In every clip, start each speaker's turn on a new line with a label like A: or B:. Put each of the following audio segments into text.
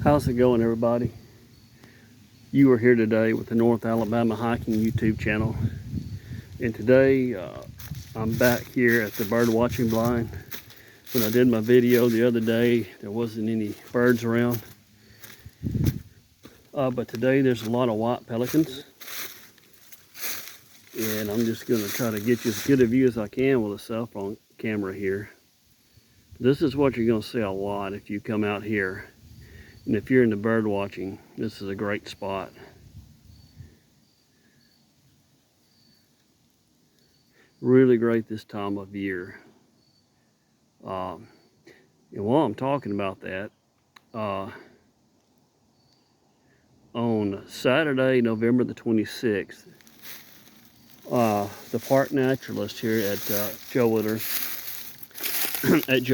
A: How's it going, everybody? You are here today with the North Alabama Hiking YouTube channel, and today I'm back here at the bird watching blind. When I did my video the other day, there wasn't any birds around, but today there's a lot of white pelicans, and I'm just going to try to get you as good a view as I can with a cell phone camera here. This is what you're going to see a lot if you come out here. And if you're into bird watching, this is a great spot. Really great this time of year. And while I'm talking about that, on Saturday, November the 26th, the park naturalist here at Joe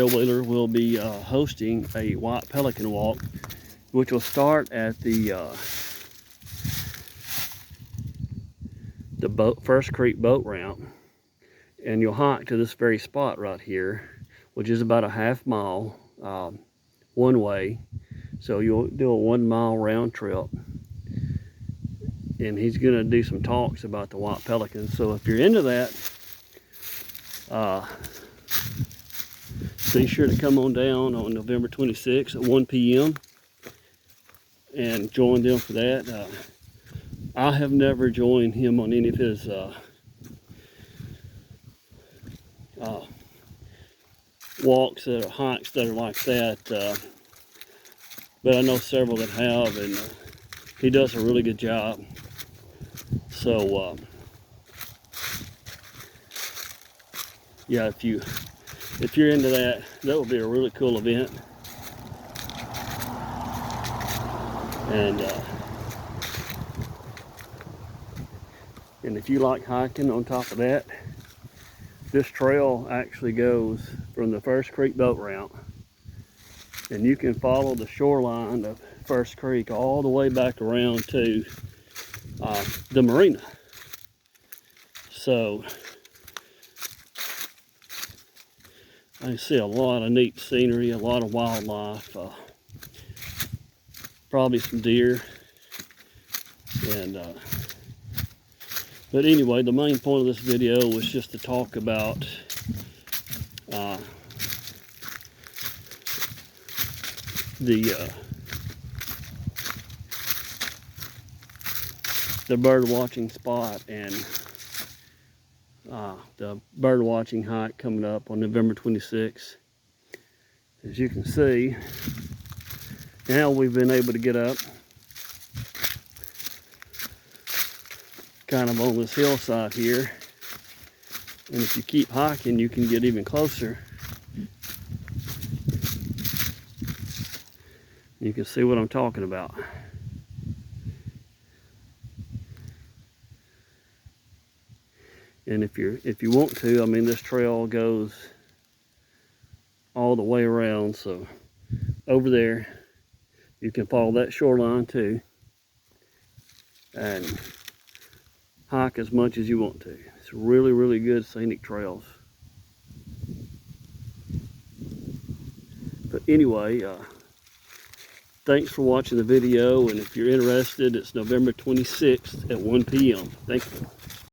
A: Wheeler will be hosting a white pelican walk, which will start at the First Creek boat ramp, and you'll hike to this very spot right here, which is about a half mile one way. So you'll do a 1 mile round trip, and he's going to do some talks about the white pelican. So if you're into that, be sure to come on down on November 26th at 1 p.m. and join them for that. I have never joined him on any of his walks or hikes that are like that, but I know several that have, and he does a really good job. So yeah, if you're into that, that will be a really cool event. And if you like hiking, on top of that, this trail actually goes from the First Creek boat ramp, and you can follow the shoreline of First Creek all the way back around to the marina. So I see a lot of neat scenery, a lot of wildlife, probably some deer, and but anyway, the main point of this video was just to talk about the bird watching spot, and the bird watching hike coming up on November 26th. As you can see, now we've been able to get up kind of on this hillside here, and if you keep hiking, you can get even closer. You can see what I'm talking about. And if you want to, I mean, this trail goes all the way around, so over there you can follow that shoreline too and hike as much as you want to. It's really, really good scenic trails. But anyway, thanks for watching the video, and if you're interested, it's November 26th at 1 p.m. Thank you.